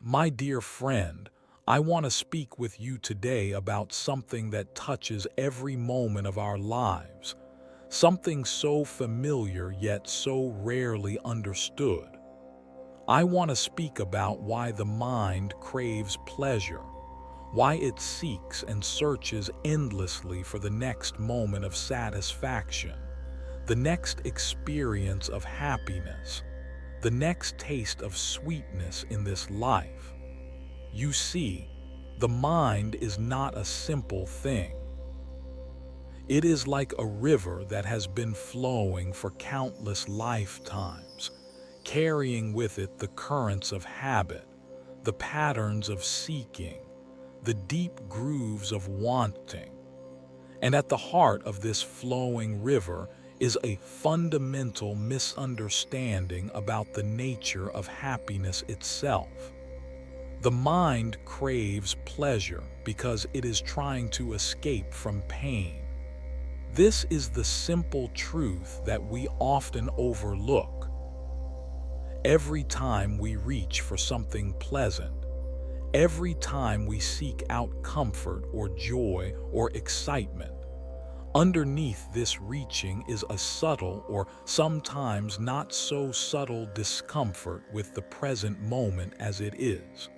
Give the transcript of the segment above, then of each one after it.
My dear friend, I want to speak with you today about something that touches every moment of our lives, something so familiar yet so rarely understood. I want to speak about why the mind craves pleasure, why it seeks and searches endlessly for the next moment of satisfaction, the next experience of happiness, the next taste of sweetness in this life. You see, the mind is not a simple thing. It is like a river that has been flowing for countless lifetimes, carrying with it the currents of habit, the patterns of seeking, the deep grooves of wanting. And at the heart of this flowing river is a fundamental misunderstanding about the nature of happiness itself. The mind craves pleasure because it is trying to escape from pain. This is the simple truth that we often overlook. Every time we reach for something pleasant, every time we seek out comfort or joy or excitement, underneath this reaching is a subtle or sometimes not so subtle discomfort with the present moment as it is.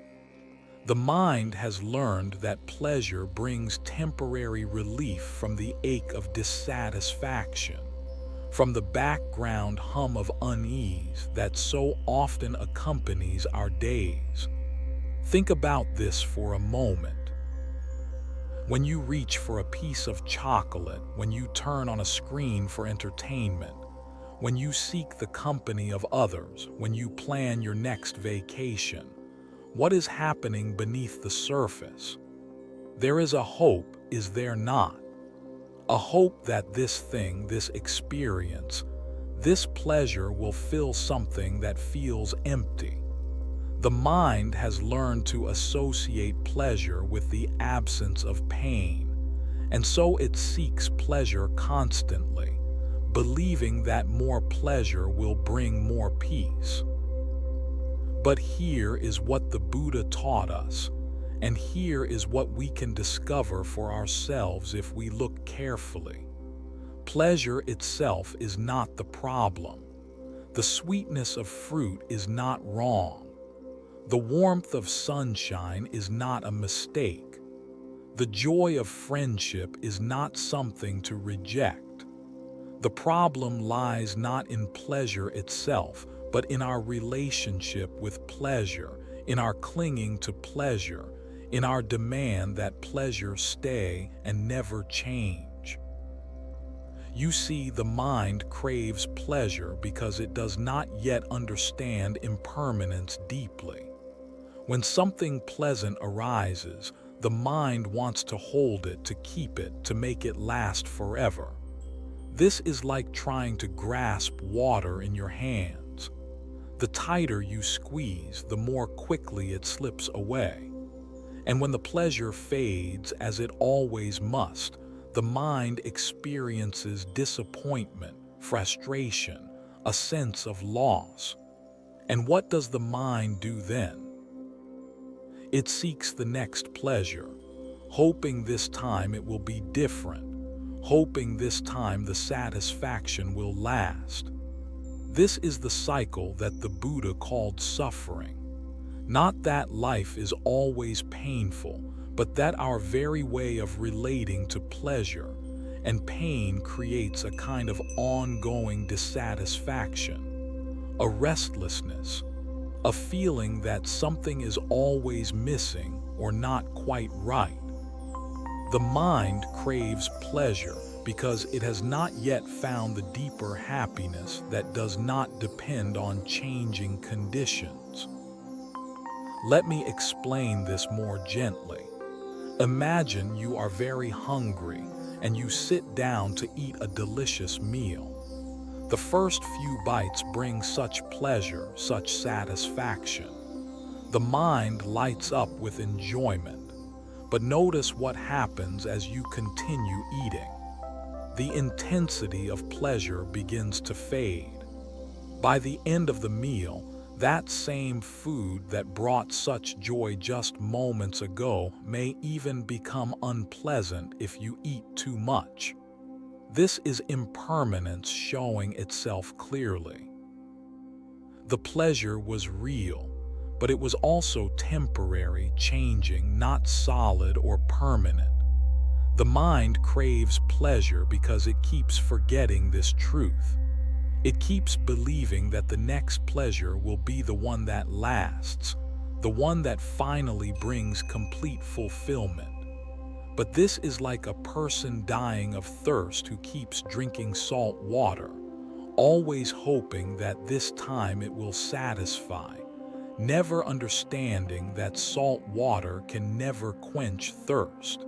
The mind has learned that pleasure brings temporary relief from the ache of dissatisfaction, from the background hum of unease that so often accompanies our days. Think about this for a moment. When you reach for a piece of chocolate, when you turn on a screen for entertainment, when you seek the company of others, when you plan your next vacation, what is happening beneath the surface? There is a hope, is there not? A hope that this thing, this experience, this pleasure will fill something that feels empty. The mind has learned to associate pleasure with the absence of pain, and so it seeks pleasure constantly, believing that more pleasure will bring more peace. But here is what the Buddha taught us, and here is what we can discover for ourselves if we look carefully. Pleasure itself is not the problem. The sweetness of fruit is not wrong. The warmth of sunshine is not a mistake. The joy of friendship is not something to reject. The problem lies not in pleasure itself, but in our relationship with pleasure, in our clinging to pleasure, in our demand that pleasure stay and never change. You see, the mind craves pleasure because it does not yet understand impermanence deeply. When something pleasant arises, the mind wants to hold it, to keep it, to make it last forever. This is like trying to grasp water in your hands. The tighter you squeeze, the more quickly it slips away. And when the pleasure fades, as it always must, the mind experiences disappointment, frustration, a sense of loss. And what does the mind do then? It seeks the next pleasure, hoping this time it will be different, hoping this time the satisfaction will last. This is the cycle that the Buddha called suffering. Not that life is always painful, but that our very way of relating to pleasure and pain creates a kind of ongoing dissatisfaction, a restlessness, a feeling that something is always missing or not quite right. The mind craves pleasure because it has not yet found the deeper happiness that does not depend on changing conditions. Let me explain this more gently. Imagine you are very hungry and you sit down to eat a delicious meal. The first few bites bring such pleasure, such satisfaction. The mind lights up with enjoyment. But notice what happens as you continue eating. The intensity of pleasure begins to fade. By the end of the meal, That same food that brought such joy just moments ago may even become unpleasant if you eat too much. This is impermanence showing itself clearly. The pleasure was real, but it was also temporary, changing, not solid or permanent. The mind craves pleasure because it keeps forgetting this truth. It keeps believing that the next pleasure will be the one that lasts, the one that finally brings complete fulfillment. But this is like a person dying of thirst who keeps drinking salt water, always hoping that this time it will satisfy, never understanding that salt water can never quench thirst.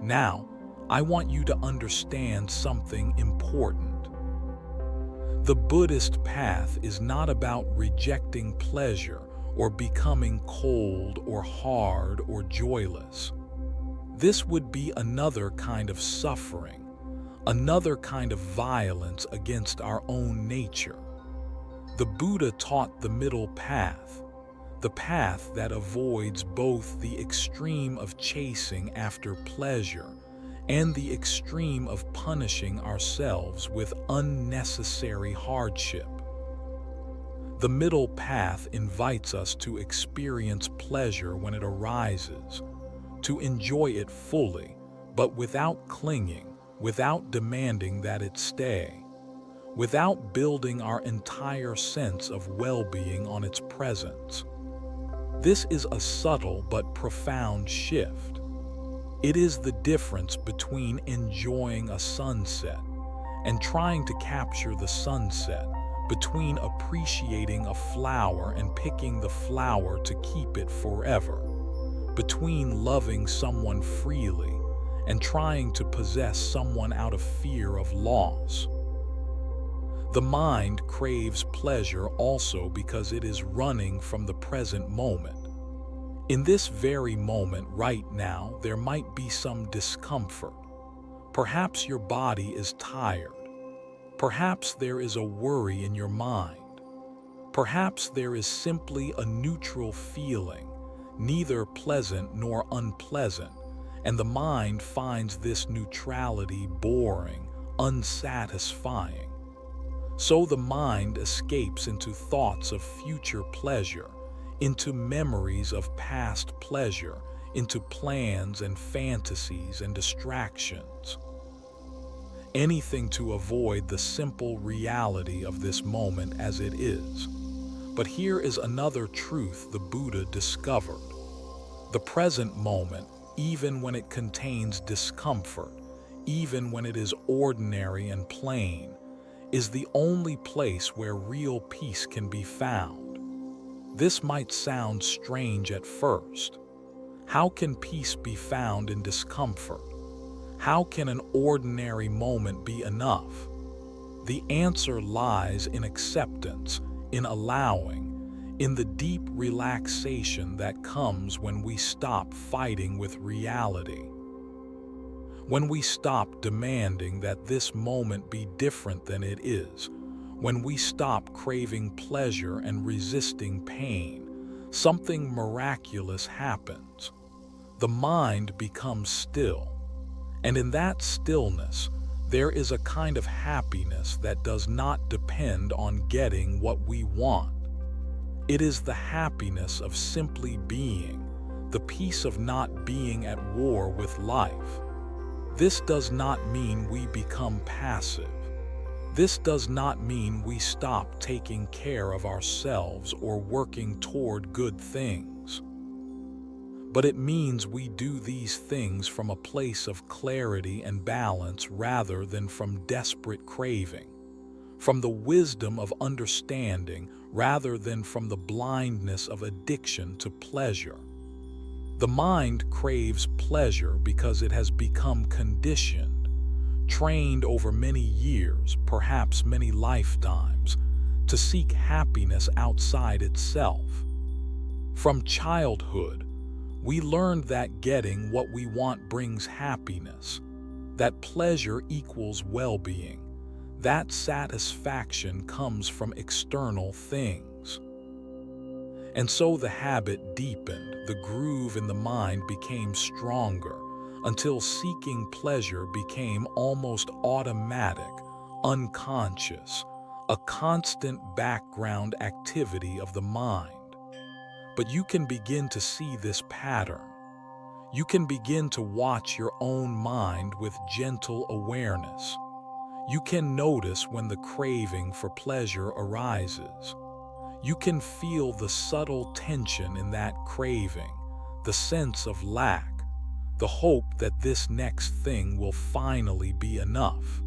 Now, I want you to understand something important. The Buddhist path is not about rejecting pleasure or becoming cold or hard or joyless. This would be another kind of suffering, another kind of violence against our own nature. The Buddha taught the middle path, the path that avoids both the extreme of chasing after pleasure and the extreme of punishing ourselves with unnecessary hardship. The middle path invites us to experience pleasure when it arises, to enjoy it fully, but without clinging, without demanding that it stay, without building our entire sense of well-being on its presence. This is a subtle but profound shift. It is the difference between enjoying a sunset and trying to capture the sunset, between appreciating a flower and picking the flower to keep it forever, between loving someone freely and trying to possess someone out of fear of loss. The mind craves pleasure also because it is running from the present moment. In this very moment right now, there might be some discomfort. Perhaps your body is tired. Perhaps there is a worry in your mind. Perhaps there is simply a neutral feeling, neither pleasant nor unpleasant, and the mind finds this neutrality boring, unsatisfying. So the mind escapes into thoughts of future pleasure, into memories of past pleasure, into plans and fantasies and distractions. Anything to avoid the simple reality of this moment as it is. But here is another truth the Buddha discovered. The present moment, even when it contains discomfort, even when it is ordinary and plain, is the only place where real peace can be found. This might sound strange at first. How can peace be found in discomfort? How can an ordinary moment be enough? The answer lies in acceptance, in allowing, in the deep relaxation that comes when we stop fighting with reality. When we stop demanding that this moment be different than it is, when we stop craving pleasure and resisting pain, something miraculous happens. The mind becomes still, and in that stillness, there is a kind of happiness that does not depend on getting what we want. It is the happiness of simply being, the peace of not being at war with life. This does not mean we become passive. This does not mean we stop taking care of ourselves or working toward good things. But it means we do these things from a place of clarity and balance rather than from desperate craving, from the wisdom of understanding rather than from the blindness of addiction to pleasure. The mind craves pleasure because it has become conditioned, trained over many years, perhaps many lifetimes, to seek happiness outside itself. From childhood, we learned that getting what we want brings happiness, that pleasure equals well-being, that satisfaction comes from external things. And so the habit deepened, the groove in the mind became stronger, until seeking pleasure became almost automatic, unconscious, a constant background activity of the mind. But you can begin to see this pattern. You can begin to watch your own mind with gentle awareness. You can notice when the craving for pleasure arises. You can feel the subtle tension in that craving, the sense of lack, the hope that this next thing will finally be enough.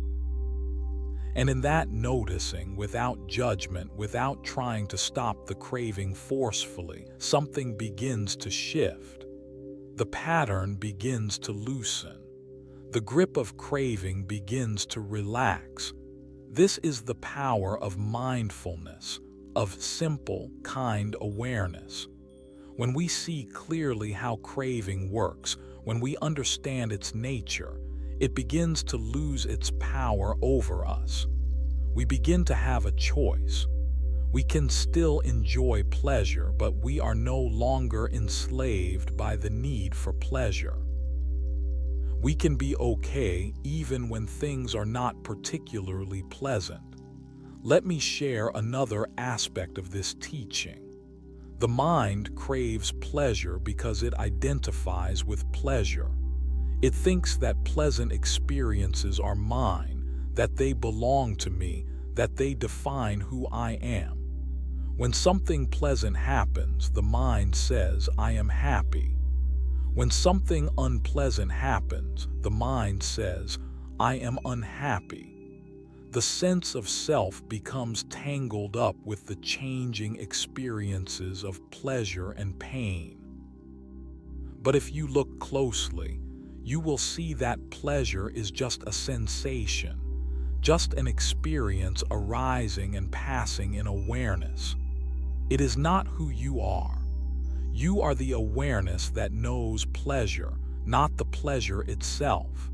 And in that noticing, without judgment, without trying to stop the craving forcefully, something begins to shift. The pattern begins to loosen. The grip of craving begins to relax. This is the power of mindfulness, of simple, kind awareness. When we see clearly how craving works, when we understand its nature, it begins to lose its power over us. We begin to have a choice. We can still enjoy pleasure, but we are no longer enslaved by the need for pleasure. We can be okay even when things are not particularly pleasant. Let me share another aspect of this teaching. The mind craves pleasure because it identifies with pleasure. It thinks that pleasant experiences are mine, that they belong to me, that they define who I am. When something pleasant happens, the mind says, I am happy. When something unpleasant happens, the mind says, I am unhappy. The sense of self becomes tangled up with the changing experiences of pleasure and pain. But if you look closely, you will see that pleasure is just a sensation, just an experience arising and passing in awareness. It is not who you are. You are the awareness that knows pleasure, not the pleasure itself.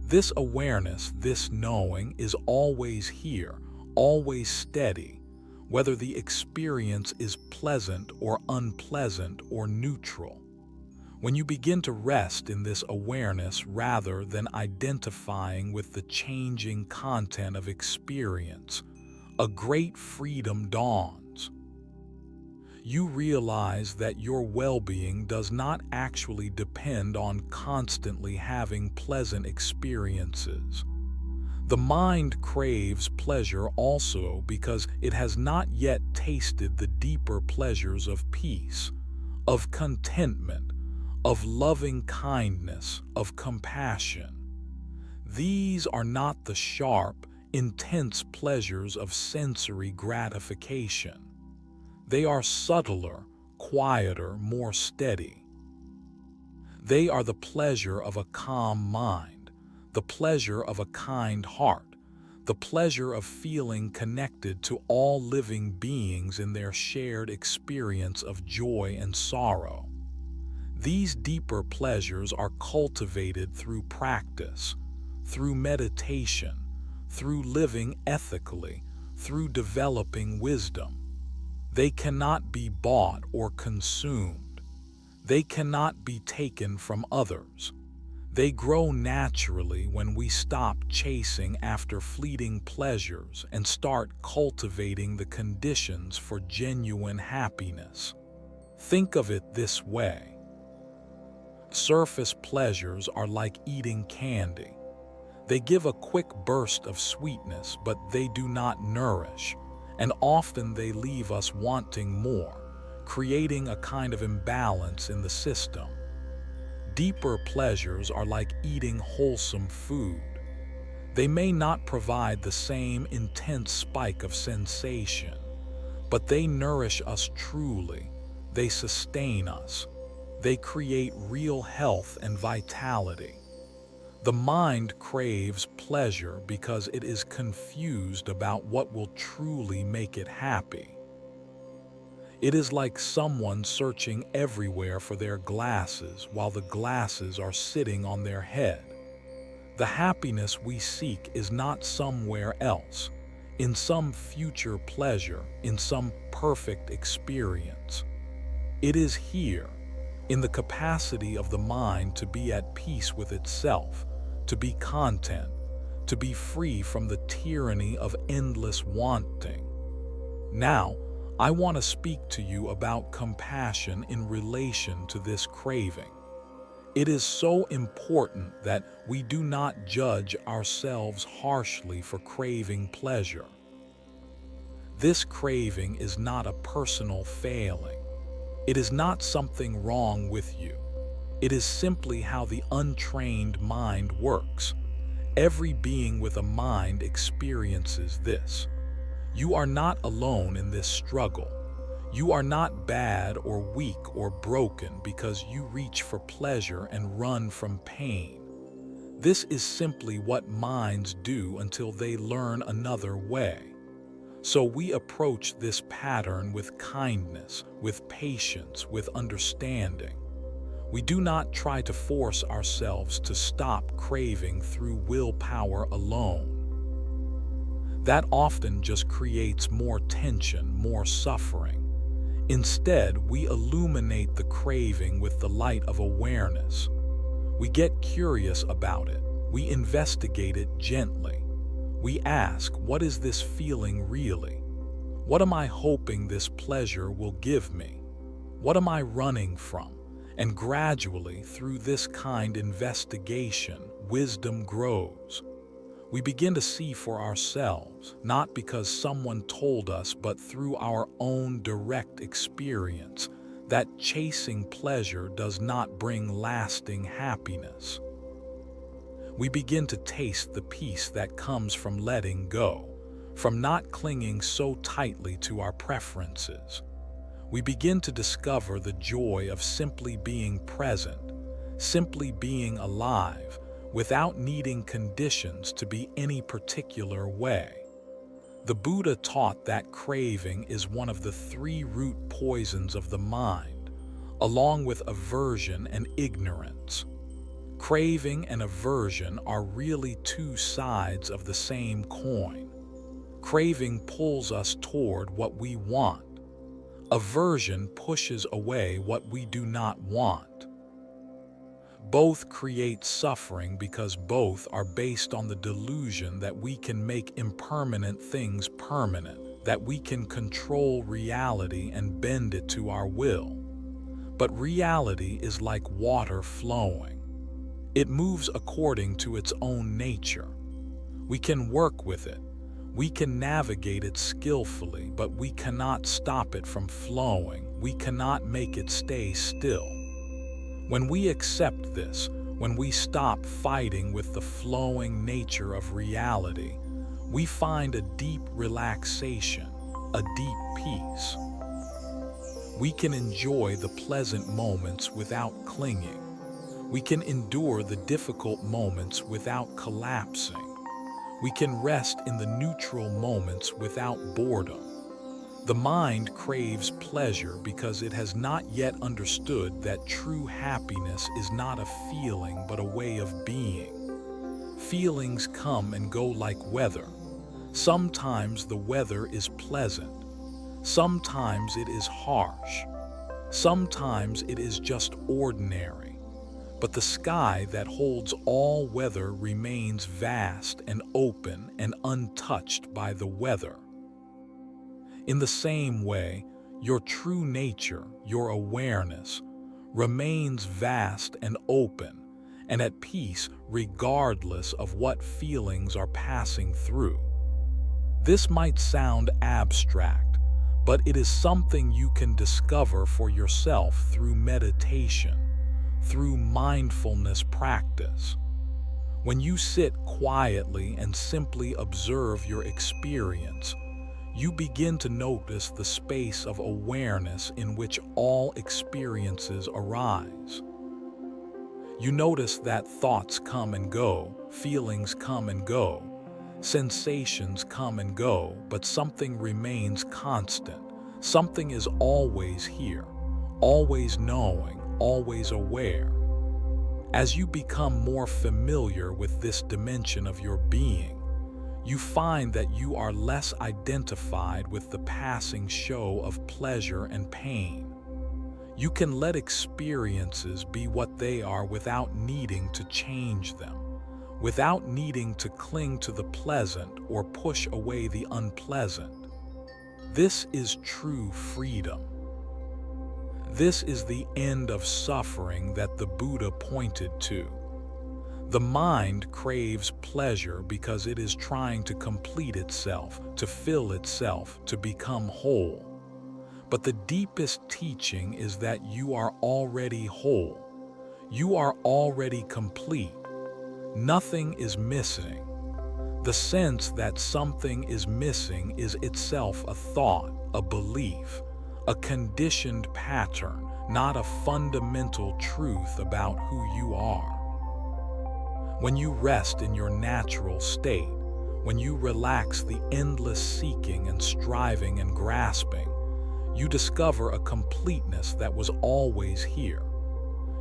This awareness, this knowing, is always here, always steady, whether the experience is pleasant or unpleasant or neutral. When you begin to rest in this awareness rather than identifying with the changing content of experience, a great freedom dawns. You realize that your well-being does not actually depend on constantly having pleasant experiences. The mind craves pleasure also because it has not yet tasted the deeper pleasures of peace, of contentment, of loving kindness, of compassion. These are not the sharp, intense pleasures of sensory gratification. They are subtler, quieter, more steady. They are the pleasure of a calm mind, the pleasure of a kind heart, the pleasure of feeling connected to all living beings in their shared experience of joy and sorrow. These deeper pleasures are cultivated through practice, through meditation, through living ethically, through developing wisdom. They cannot be bought or consumed. They cannot be taken from others. They grow naturally when we stop chasing after fleeting pleasures and start cultivating the conditions for genuine happiness. Think of it this way. Surface pleasures are like eating candy. They give a quick burst of sweetness, but they do not nourish, and often they leave us wanting more, creating a kind of imbalance in the system. Deeper pleasures are like eating wholesome food. They may not provide the same intense spike of sensation, but they nourish us truly. They sustain us. They create real health and vitality. The mind craves pleasure because it is confused about what will truly make it happy. It is like someone searching everywhere for their glasses while the glasses are sitting on their head. The happiness we seek is not somewhere else. in some future pleasure, in some perfect experience. It is here, in the capacity of the mind to be at peace with itself, to be content, to be free from the tyranny of endless wanting. Now, I want to speak to you about compassion in relation to this craving. It is so important that we do not judge ourselves harshly for craving pleasure. This craving is not a personal failing. It is not something wrong with you. It is simply how the untrained mind works. Every being with a mind experiences this. You are not alone in this struggle. You are not bad or weak or broken because you reach for pleasure and run from pain. This is simply what minds do until they learn another way. So we approach this pattern with kindness, with patience, with understanding. We do not try to force ourselves to stop craving through willpower alone. That often just creates more tension, more suffering. Instead, we illuminate the craving with the light of awareness. We get curious about it. We investigate it gently. We ask, what is this feeling really? What am I hoping this pleasure will give me? What am I running from? And gradually, through this kind investigation, wisdom grows. We begin to see for ourselves, not because someone told us, but through our own direct experience, that chasing pleasure does not bring lasting happiness. We begin to taste the peace that comes from letting go, from not clinging so tightly to our preferences. We begin to discover the joy of simply being present, simply being alive, without needing conditions to be any particular way. The Buddha taught that craving is one of the 3 root poisons of the mind, along with aversion and ignorance. Craving and aversion are really 2 sides of the same coin. Craving pulls us toward what we want. Aversion pushes away what we do not want. Both create suffering because both are based on the delusion that we can make impermanent things permanent, that we can control reality and bend it to our will. But reality is like water flowing. It moves according to its own nature. We can work with it. We can navigate it skillfully, but we cannot stop it from flowing. We cannot make it stay still. When we accept this, when we stop fighting with the flowing nature of reality, we find a deep relaxation, a deep peace. We can enjoy the pleasant moments without clinging. We can endure the difficult moments without collapsing. We can rest in the neutral moments without boredom. The mind craves pleasure because it has not yet understood that true happiness is not a feeling but a way of being. Feelings come and go like weather. Sometimes the weather is pleasant. Sometimes it is harsh. Sometimes it is just ordinary. But the sky that holds all weather remains vast and open and untouched by the weather. In the same way, your true nature, your awareness, remains vast and open and at peace regardless of what feelings are passing through. This might sound abstract, but it is something you can discover for yourself through meditation, through mindfulness practice. When you sit quietly and simply observe your experience, you begin to notice the space of awareness in which all experiences arise. You notice that thoughts come and go, feelings come and go, sensations come and go, but something remains constant. Something is always here, always knowing, always aware. As you become more familiar with this dimension of your being, you find that you are less identified with the passing show of pleasure and pain. You can let experiences be what they are without needing to change them, without needing to cling to the pleasant or push away the unpleasant. This is true freedom. This is the end of suffering that the Buddha pointed to. The mind craves pleasure because it is trying to complete itself, to fill itself, to become whole. But the deepest teaching is that you are already whole. You are already complete. Nothing is missing. The sense that something is missing is itself a thought, a belief, a conditioned pattern, not a fundamental truth about who you are. When you rest in your natural state, when you relax the endless seeking and striving and grasping, you discover a completeness that was always here.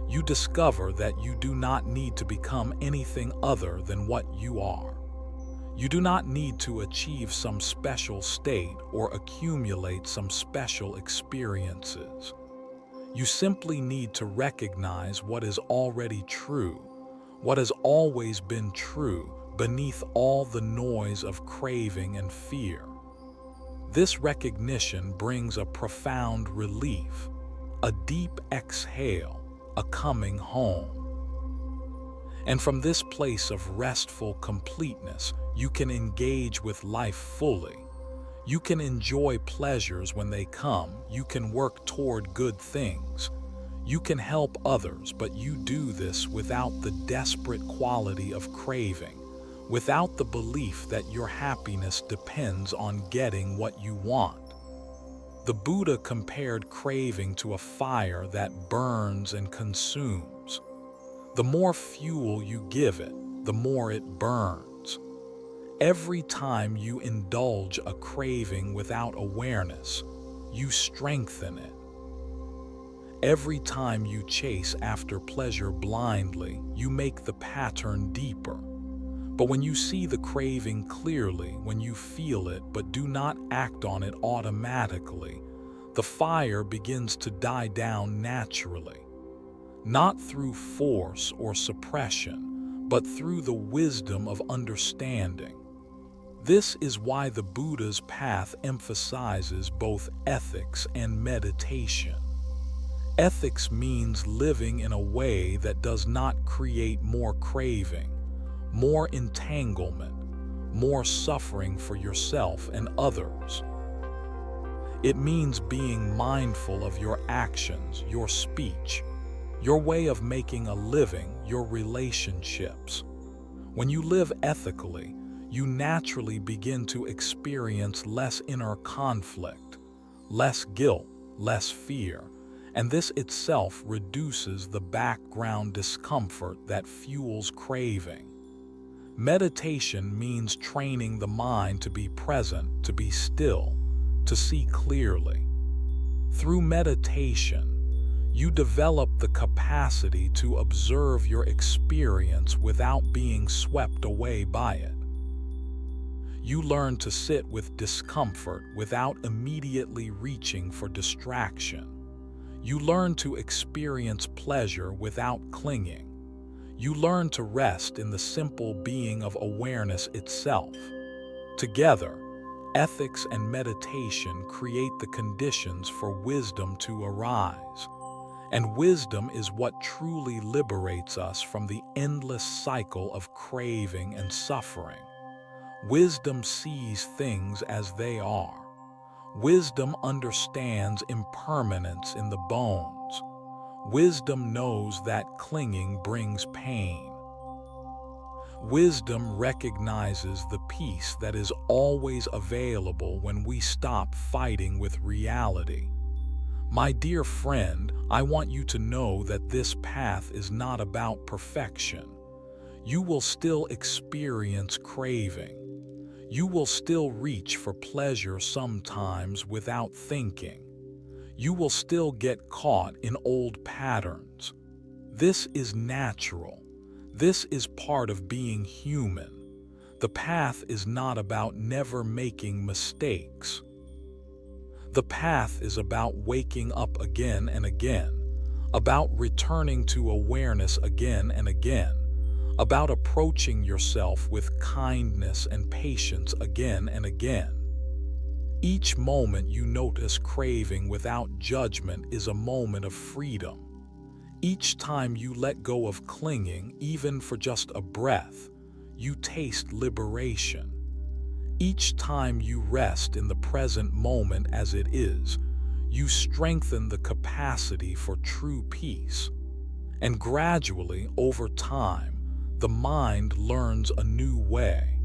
You discover that you do not need to become anything other than what you are. You do not need to achieve some special state or accumulate some special experiences. You simply need to recognize what is already true, what has always been true, beneath all the noise of craving and fear. This recognition brings a profound relief, a deep exhale, a coming home. And from this place of restful completeness, you can engage with life fully. You can enjoy pleasures when they come. You can work toward good things. You can help others, but you do this without the desperate quality of craving, without the belief that your happiness depends on getting what you want. The Buddha compared craving to a fire that burns and consumes. The more fuel you give it, the more it burns. Every time you indulge a craving without awareness, you strengthen it. Every time you chase after pleasure blindly, you make the pattern deeper. But when you see the craving clearly, when you feel it but do not act on it automatically, the fire begins to die down naturally. Not through force or suppression, but through the wisdom of understanding. This is why the Buddha's path emphasizes both ethics and meditation. Ethics means living in a way that does not create more craving, more entanglement, more suffering for yourself and others. It means being mindful of your actions, your speech, your way of making a living, your relationships. When you live ethically, you naturally begin to experience less inner conflict, less guilt, less fear, and this itself reduces the background discomfort that fuels craving. Meditation means training the mind to be present, to be still, to see clearly. Through meditation, you develop the capacity to observe your experience without being swept away by it. You learn to sit with discomfort without immediately reaching for distraction. You learn to experience pleasure without clinging. You learn to rest in the simple being of awareness itself. Together, ethics and meditation create the conditions for wisdom to arise. And wisdom is what truly liberates us from the endless cycle of craving and suffering. Wisdom sees things as they are. Wisdom understands impermanence in the bones. Wisdom knows that clinging brings pain. Wisdom recognizes the peace that is always available when we stop fighting with reality. My dear friend, I want you to know that this path is not about perfection. You will still experience craving. You will still reach for pleasure sometimes without thinking. You will still get caught in old patterns. This is natural. This is part of being human. The path is not about never making mistakes. The path is about waking up again and again, about returning to awareness again and again, about approaching yourself with kindness and patience again and again. Each moment you notice craving without judgment is a moment of freedom. Each time you let go of clinging, even for just a breath, you taste liberation. Each time you rest in the present moment as it is, you strengthen the capacity for true peace. And gradually, over time, the mind learns a new way.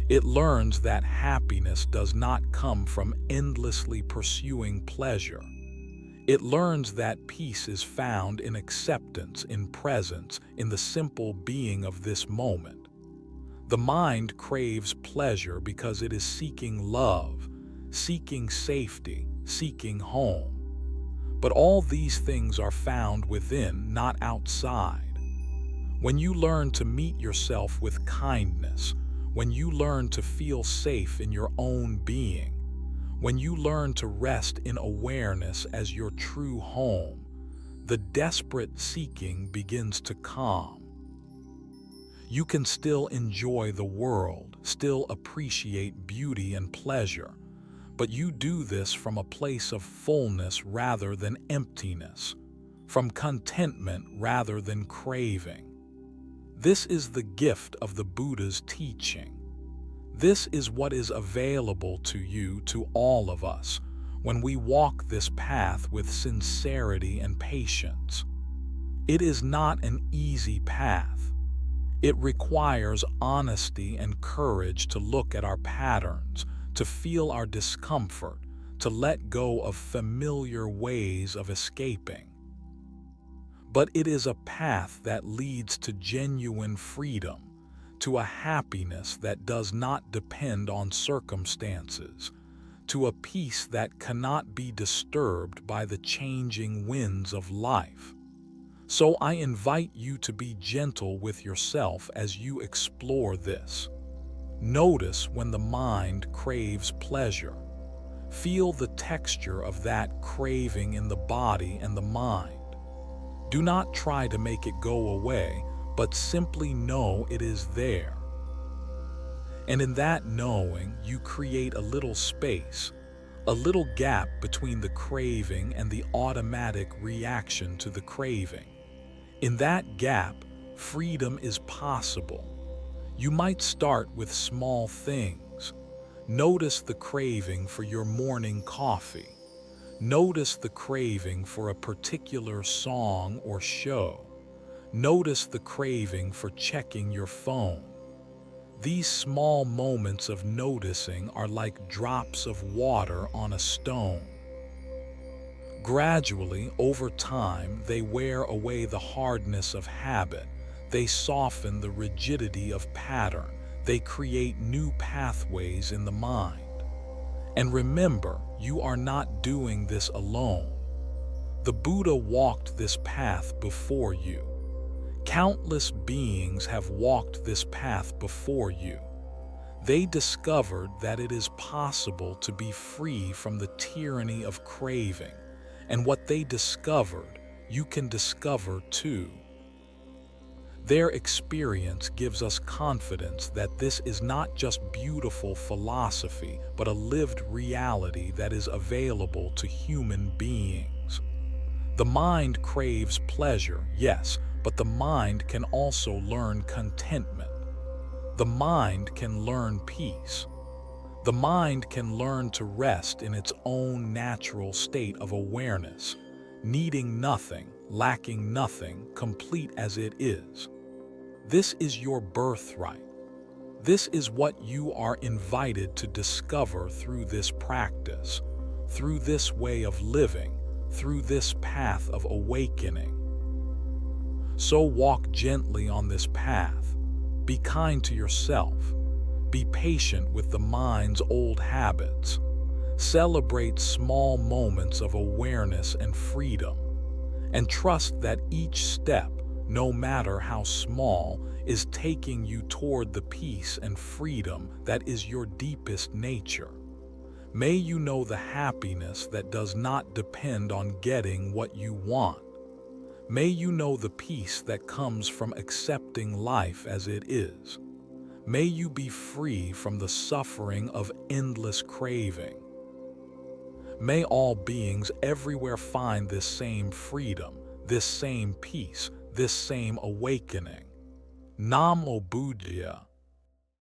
It learns that happiness does not come from endlessly pursuing pleasure. It learns that peace is found in acceptance, in presence, in the simple being of this moment. The mind craves pleasure because it is seeking love, seeking safety, seeking home. But all these things are found within, not outside. When you learn to meet yourself with kindness, when you learn to feel safe in your own being, when you learn to rest in awareness as your true home, the desperate seeking begins to calm. You can still enjoy the world, still appreciate beauty and pleasure, but you do this from a place of fullness rather than emptiness, from contentment rather than craving. This is the gift of the Buddha's teaching. This is what is available to you, to all of us, when we walk this path with sincerity and patience. It is not an easy path. It requires honesty and courage to look at our patterns, to feel our discomfort, to let go of familiar ways of escaping. But it is a path that leads to genuine freedom, to a happiness that does not depend on circumstances, to a peace that cannot be disturbed by the changing winds of life. So I invite you to be gentle with yourself as you explore this. Notice when the mind craves pleasure. Feel the texture of that craving in the body and the mind. Do not try to make it go away, but simply know it is there. And in that knowing, you create a little space, a little gap between the craving and the automatic reaction to the craving. In that gap, freedom is possible. You might start with small things. Notice the craving for your morning coffee. Notice the craving for a particular song or show. Notice the craving for checking your phone. These small moments of noticing are like drops of water on a stone. Gradually, over time, they wear away the hardness of habit. They soften the rigidity of pattern. They create new pathways in the mind. And remember, you are not doing this alone. The Buddha walked this path before you. Countless beings have walked this path before you. They discovered that it is possible to be free from the tyranny of craving. And what they discovered, you can discover too. Their experience gives us confidence that this is not just beautiful philosophy, but a lived reality that is available to human beings. The mind craves pleasure, yes, but the mind can also learn contentment. The mind can learn peace. The mind can learn to rest in its own natural state of awareness, needing nothing, lacking nothing, complete as it is. This is your birthright. This is what you are invited to discover through this practice, through this way of living, through this path of awakening. So walk gently on this path. Be kind to yourself. Be patient with the mind's old habits. Celebrate small moments of awareness and freedom. And trust that each step, no matter how small, is taking you toward the peace and freedom that is your deepest nature. May you know the happiness that does not depend on getting what you want. May you know the peace that comes from accepting life as it is. May you be free from the suffering of endless craving. May all beings everywhere find this same freedom, this same peace, this same awakening. Namo Buddhaya.